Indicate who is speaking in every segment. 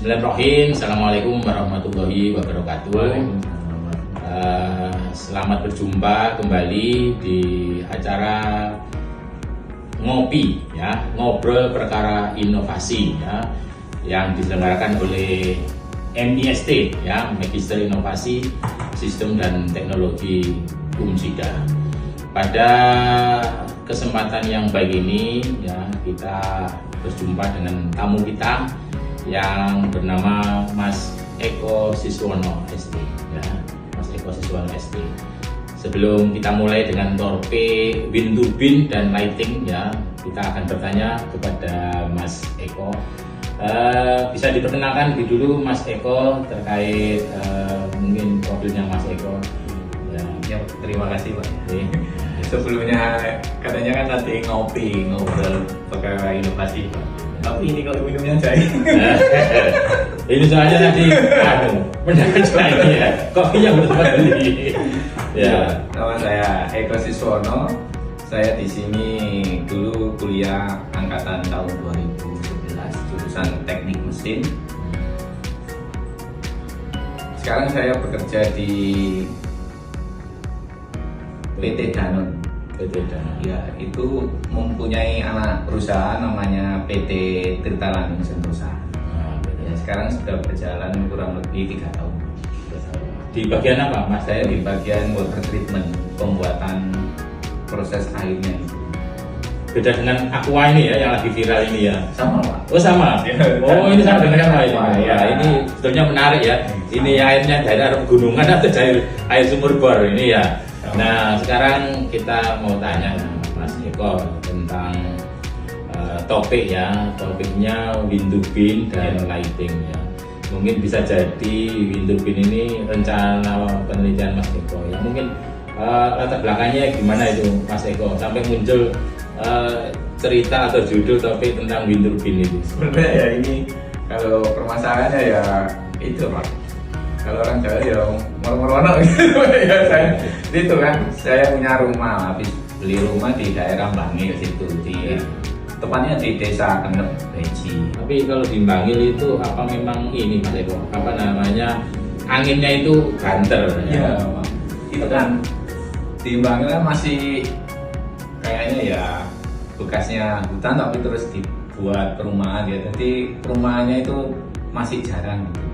Speaker 1: Bismillahirrahmanirrahim. Assalamualaikum warahmatullahi wabarakatuh. Selamat berjumpa kembali di acara ngopi ya, ngobrol perkara inovasi ya, yang diselenggarakan oleh MIST ya, Magister Inovasi Sistem dan Teknologi UMSIDA. Pada kesempatan yang baik ini ya, kita berjumpa dengan tamu kita yang bernama Mas Eko Siswono SD ya, Mas Eko Siswono SD. Sebelum kita mulai dengan torpe, wind turbine dan lighting ya, kita akan bertanya kepada Mas Eko. Bisa diperkenalkan dulu Mas Eko terkait mungkin profilnya Mas Eko.
Speaker 2: Ya, terima kasih Pak. Sebelumnya katanya kan nanti ngobrol perkara inovasi Pak. Tapi ini kalau minumnya jahe.
Speaker 1: Ini soalnya nanti mendapat jahe ya, kopinya belum sempat beli. Ya.
Speaker 2: Nama saya Eko Siswono. Saya di sini dulu kuliah angkatan tahun 2011 jurusan Teknik Mesin. Sekarang saya bekerja di PT Danone.
Speaker 1: PT Danone.
Speaker 2: Ya, itu mempunyai anak perusahaan namanya PT Tirta Langgung Sentosa. Ya, sekarang sudah berjalan kurang lebih 3 tahun.
Speaker 1: Di bagian apa Mas?
Speaker 2: Saya di bagian water treatment, pembuatan proses airnya itu.
Speaker 1: Beda dengan Aqua ini ya, yang lagi viral ini ya.
Speaker 2: Sama Pak.
Speaker 1: Oh sama. Oh ini sama dengan yang lain.
Speaker 2: Ya.
Speaker 1: Ini sebetulnya menarik ya. Ini airnya daerah pegunungan atau dari air sumur bor ini ya. Nah sekarang kita mau tanya Mas Eko tentang topik ya, topiknya wind turbine dan lighting ya. Mungkin bisa jadi wind turbine ini rencana penelitian Mas Eko ya. Mungkin latar belakangnya gimana itu Mas Eko sampai muncul cerita atau judul topik tentang wind turbine itu?
Speaker 2: Sebenarnya ya ini kalau permasalahannya ya itu Pak. Kalau orang Jawa ya moro-moro gitu ya saya. Itu kan saya punya rumah, habis beli rumah di daerah Bangil situ di tepatnya di desa Kenep Beji.
Speaker 1: Tapi kalau di Bangil itu apa memang ini Mas Eko? Apa namanya anginnya itu banter?
Speaker 2: Ya, Pak. Itu kan di Bangil kan masih kayaknya ya bekasnya hutan tapi terus dibuat perumahan ya. Jadi perumahannya itu masih jarang gitu.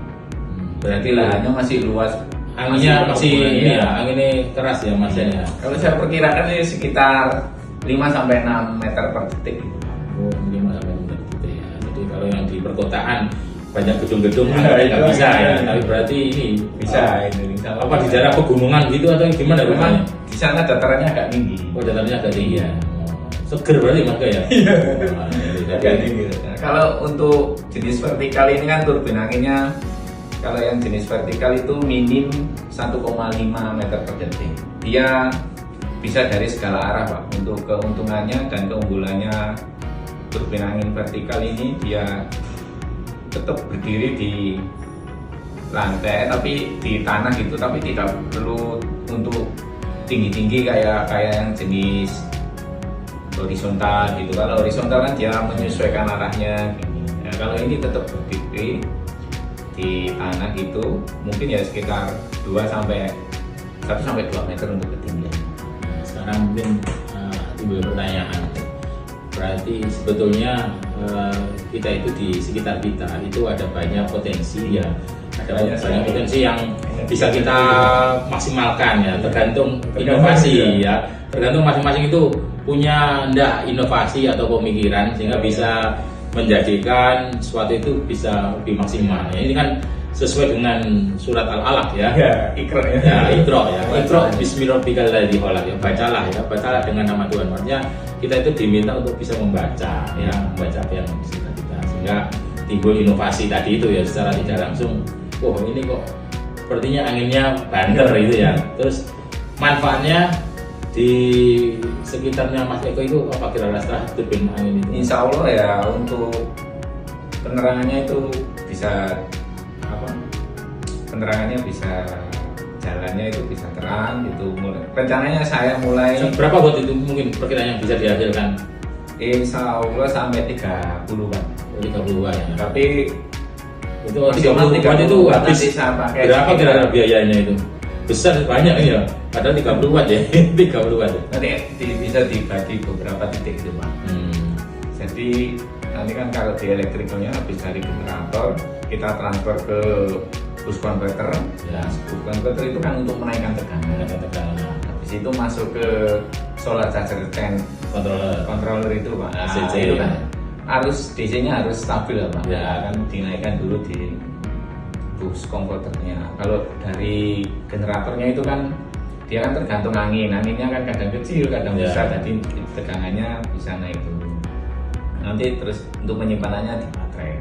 Speaker 1: Berarti
Speaker 2: Lahannya masih luas.
Speaker 1: anginnya masih ini ya, anginnya keras ya Mas ya.
Speaker 2: Kalau saya perkirakan ini sekitar 5-6 meter per detik gitu.
Speaker 1: Oh, 5 sampai 6 detik ya. Jadi kalau yang di perkotaan banyak gedung-gedung nggak bisa ya. Tapi berarti ini
Speaker 2: Bisa ini.
Speaker 1: apa di daerah pegunungan gitu atau gimana rumahnya?
Speaker 2: Di sana datarannya agak tinggi.
Speaker 1: Oh datarannya agak tinggi ya. Seger berarti Mas ya.
Speaker 2: Agak tinggi. Kalau untuk jenis vertikal ini kan turbin anginnya, kalau yang jenis vertikal itu minim 1,5 meter per detik. Dia bisa dari segala arah Pak. Untuk keuntungannya dan keunggulannya turbin angin vertikal ini, dia tetap berdiri di lantai tapi di tanah gitu, tapi tidak perlu untuk tinggi-tinggi kayak yang jenis horizontal gitu. Kalau horizontal kan dia menyesuaikan arahnya gini. Nah, kalau ini tetap berdiri di tanah gitu, mungkin ya sekitar 1 sampai 2 meter untuk ketinggian.
Speaker 1: Sekarang mungkin timbul pertanyaan. Berarti sebetulnya kita itu di sekitar kita itu ada banyak potensi ya, ada banyak potensi yang bisa kita maksimalkan ya, tergantung inovasi ya, tergantung masing-masing itu punya ndak inovasi atau pemikiran sehingga bisa menjadikan sesuatu itu bisa lebih maksimal. Ya, ini kan sesuai dengan surat Al-Alaq ya.
Speaker 2: Iqra ya.
Speaker 1: Ya, Iqra ya. Iqra bismillahirrahmanirrahim ya. Bacalah dengan nama Tuhan. Maksudnya kita itu diminta untuk bisa membaca ya, membaca apa yang disebut kita sehingga timbul inovasi tadi itu ya, secara tidak langsung. Oh, ini kok sepertinya anginnya banter itu ya. Terus manfaatnya di sekitarnya Mas Eko itu apa kira-kira setelah turbin angin itu?
Speaker 2: Insya Allah ya, untuk penerangannya itu bisa penerangannya bisa, jalannya itu bisa terang gitu. Rencananya saya mulai
Speaker 1: berapa buat itu mungkin perkiraan yang bisa dihasilkan?
Speaker 2: Insya Allah sampai 30-an.
Speaker 1: 30-an ya.
Speaker 2: Tapi
Speaker 1: Itu
Speaker 2: maksimal
Speaker 1: 30 watt itu
Speaker 2: 30 watt
Speaker 1: habis
Speaker 2: nanti saya pakai
Speaker 1: berapa
Speaker 2: sekitar-
Speaker 1: kira-kira biayanya itu? Besar banyak ya. Padahal 30 watt ya. 30 watt.
Speaker 2: Nanti bisa dibagi beberapa titik gitu Pak. Jadi nanti kan kalau di elektrikalnya habis dari generator kita transfer ke bus converter.
Speaker 1: Ya.
Speaker 2: Bus converter itu kan untuk menaikkan tegangan. Habis itu masuk ke solar charger tent controller itu Pak. Nah,
Speaker 1: AC.
Speaker 2: itu kan harus DC-nya harus stabil ya Pak.
Speaker 1: Ya.
Speaker 2: Kan dinaikkan dulu di bus converternya. Kalau dari generatornya itu kan dia kan tergantung anginnya kan kadang kecil, kadang
Speaker 1: Ya.
Speaker 2: besar, jadi tegangannya bisa naik dulu. Nanti terus untuk penyimpanannya di baterai.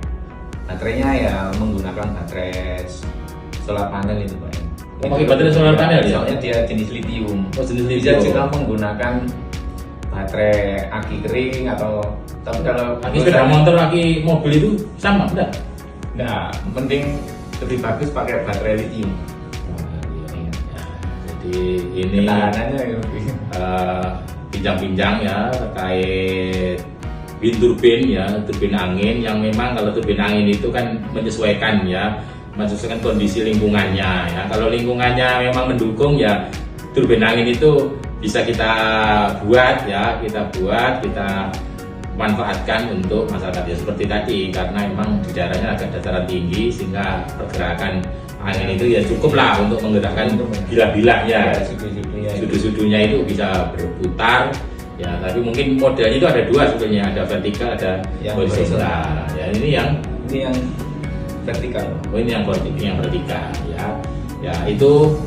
Speaker 2: Baterainya ya menggunakan baterai solar panel itu Pak.
Speaker 1: Oh, pakai baterai solar panel ya?
Speaker 2: Soalnya dia jenis lithium.
Speaker 1: Oh, jenis
Speaker 2: Bisa
Speaker 1: lithium.
Speaker 2: juga menggunakan baterai aki kering atau tapi kalau
Speaker 1: Aki sepeda motor, aki mobil itu sama, enggak?
Speaker 2: nah penting lebih bagus pakai baterai lithium.
Speaker 1: Jadi ini
Speaker 2: Ketahanannya lebih.
Speaker 1: bincang-bincang ya terkait wind turbine ya, turbin angin yang memang kalau turbin angin itu kan menyesuaikan kondisi lingkungannya ya. Kalau lingkungannya memang mendukung ya turbin angin itu bisa kita buat, kita manfaatkan untuk masyarakat ya seperti tadi, karena memang di daerahnya agak dataran tinggi sehingga pergerakan angin itu ya cukup lah untuk menggerakkan bilah-bilahnya, sudu-sudunya itu bisa berputar ya. Tapi mungkin modelnya itu ada dua sebenarnya, ada vertikal, ada
Speaker 2: Yang
Speaker 1: horizontal ya. Ini yang
Speaker 2: vertikal.
Speaker 1: ini yang vertikal ya. Ya itu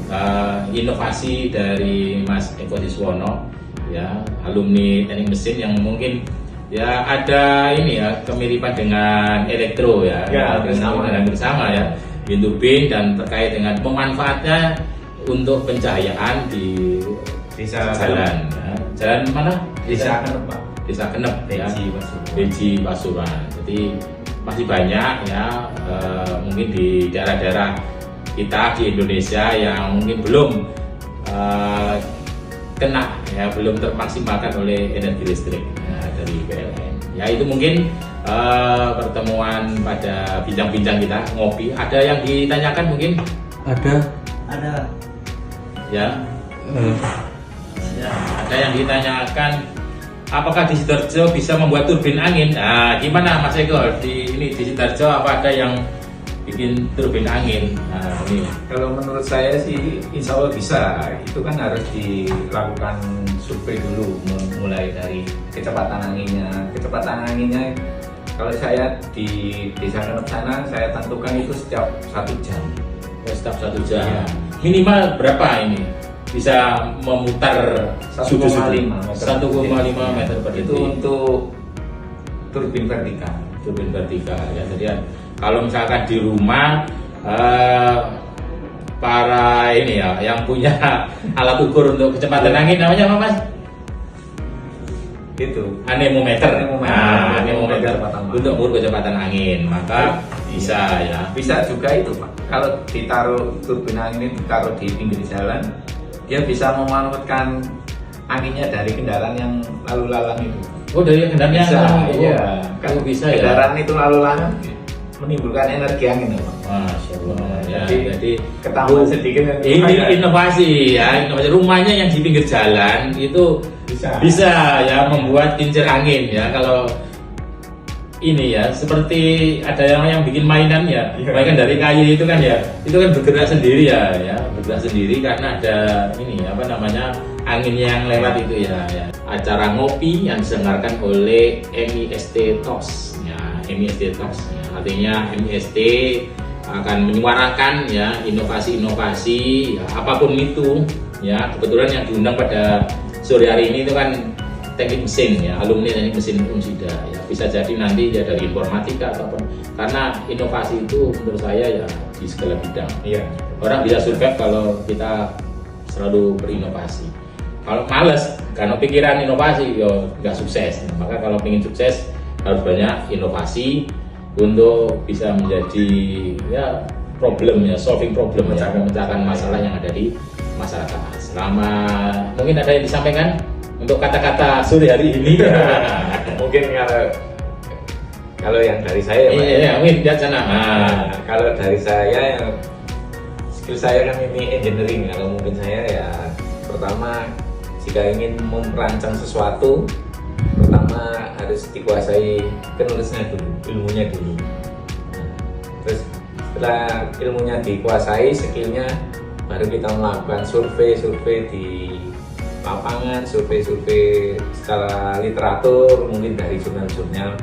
Speaker 1: inovasi dari Mas Eko Siswono ya, alumni teknik mesin yang mungkin ya ada ini ya kemiripan dengan elektro ya, bersama ya, wind turbine, dan terkait dengan pemanfaatnya untuk pencahayaan di
Speaker 2: Desa
Speaker 1: jalan ya. Jalan mana?
Speaker 2: Desa Kenep Pak.
Speaker 1: Desa Kenep ya,
Speaker 2: Pasuruan.
Speaker 1: Beji Pasuruan. Jadi masih banyak ya, mungkin di daerah-daerah kita di Indonesia yang mungkin belum kena ya, belum termaksimalkan oleh energi listrik ya, dari PLN. Ya itu mungkin pertemuan pada bincang-bincang kita ngopi. Ada yang ditanyakan mungkin?
Speaker 3: Ada.
Speaker 1: Ya. Ya, ada yang ditanyakan, apakah di Sidoarjo bisa membuat turbin angin? Nah, gimana Mas Eko? Di Sidoarjo apa ada yang bikin turbin angin? Nah, ini.
Speaker 2: Kalau menurut saya sih insya Allah bisa. Itu kan harus dilakukan survei dulu, mulai dari kecepatan anginnya. Kecepatan anginnya kalau saya di Desa Kenep sana saya tentukan itu setiap 1 jam.
Speaker 1: Setiap 1 jam.
Speaker 2: Iya.
Speaker 1: Minimal berapa ini? Bisa memutar
Speaker 2: 1,5
Speaker 1: meter per detik.
Speaker 2: Itu untuk turbin vertikal.
Speaker 1: Turbin vertikal ya. Jadi kalau misalkan di rumah para ini ya yang punya alat ukur untuk kecepatan angin, namanya apa Mas?
Speaker 2: Itu
Speaker 1: Anemometer. Nah, anemometer
Speaker 2: kecepatan
Speaker 1: untuk ukur kecepatan angin, maka bisa ya.
Speaker 2: Bisa juga itu Pak. Kalau ditaruh turbin angin ini ditaruh di pinggir jalan, dia bisa memanfaatkan anginnya dari kendaraan yang lalu lalang itu.
Speaker 1: Oh, dari kendaraan
Speaker 2: Bisa,
Speaker 1: yang
Speaker 2: iya.
Speaker 1: kan bisa ya.
Speaker 2: Kendaraan itu lalu lalang menimbulkan energi angin Pak.
Speaker 1: Masya Allah ya.
Speaker 2: Jadi,
Speaker 1: Jadi
Speaker 2: ketahuan sedikit yang
Speaker 1: ini inovasi ya, inovasi. Rumahnya yang di pinggir jalan itu bisa ya membuat kincir angin ya. Kalau ini ya seperti ada yang bikin mainan ya, mainan dari kayu itu kan ya, itu kan bergerak sendiri ya, bergerak sendiri karena ada ini apa namanya angin yang lewat itu ya. Acara ngopi yang diselenggarakan oleh MIST TOS ya, MIST TOS ya. Artinya MIST akan menyuarakan ya inovasi-inovasi ya, apapun itu ya. Kebetulan yang diundang pada sore hari ini itu kan teknik mesin ya, alumni teknik mesin Unsida ya. Bisa jadi nanti ya dari informatika ataupun, karena inovasi itu menurut saya ya di segala bidang.
Speaker 2: Iya.
Speaker 1: Orang bisa survive kalau kita selalu berinovasi. Kalau males karena pikiran inovasi yo nggak sukses. Maka kalau ingin sukses harus banyak inovasi untuk bisa menjadi ya problem ya, solving problem ya, memecahkan masalah yang ada di masyarakat. Mungkin ada yang disampaikan untuk kata-kata sore hari ini.
Speaker 2: Mungkin kalau Kalau yang dari saya, Pak,
Speaker 1: Iya, Win, lihat sana.
Speaker 2: Nah, kalau dari saya, skill saya kan ini engineering. Kalau mungkin saya ya, pertama jika ingin merancang sesuatu, pertama harus dikuasai knowledge-nya dulu, ilmunya dulu. Terus setelah ilmunya dikuasai, skillnya, baru kita melakukan survei di lapangan, survei secara literatur, mungkin dari jurnal-jurnal,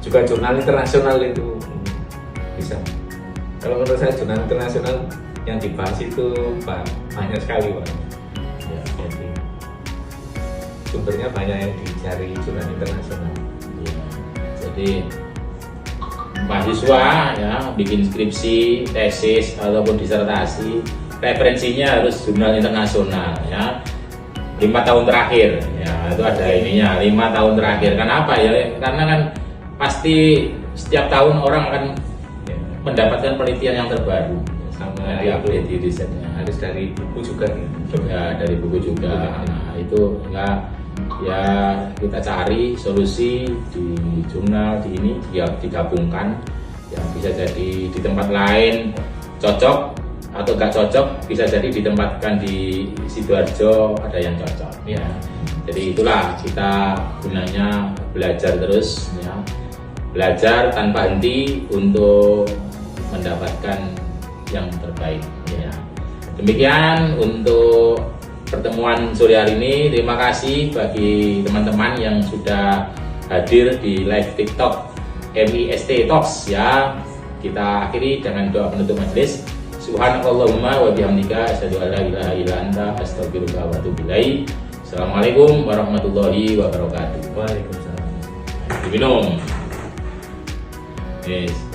Speaker 2: juga jurnal internasional itu bisa. Kalau menurut saya jurnal internasional yang dibahas itu banyak sekali, Pak. Ya, jadi sumbernya banyak yang dicari jurnal internasional.
Speaker 1: Ya, jadi mahasiswa ya bikin skripsi, tesis ataupun disertasi, referensinya harus jurnal internasional ya. 5 tahun terakhir ya, itu ada ininya 5 tahun terakhir. Kenapa ya? Karena kan pasti setiap tahun orang akan mendapatkan penelitian yang terbaru sama diupdate di risetnya.
Speaker 2: Harus dari buku juga
Speaker 1: Ya, dari buku juga. Nah, itu ya kita cari solusi di jurnal di ini ya, digabungkan yang bisa jadi di tempat lain cocok atau enggak cocok, bisa jadi ditempatkan di Sidoarjo ada yang cocok ya. Jadi itulah kita gunanya belajar terus ya, belajar tanpa henti untuk mendapatkan yang terbaik ya. Demikian untuk pertemuan sore hari ini. Terima kasih bagi teman-teman yang sudah hadir di live TikTok MIST Talks ya. Kita akhiri dengan doa penutup majelis. Subhanakallahumma wa bihamdika asyhadu an la ilaha illa anta astaghfiruka wa atubu ilaik. Assalamualaikum warahmatullahi wabarakatuh.
Speaker 2: Waalaikumsalam.
Speaker 1: Diminum. Yes.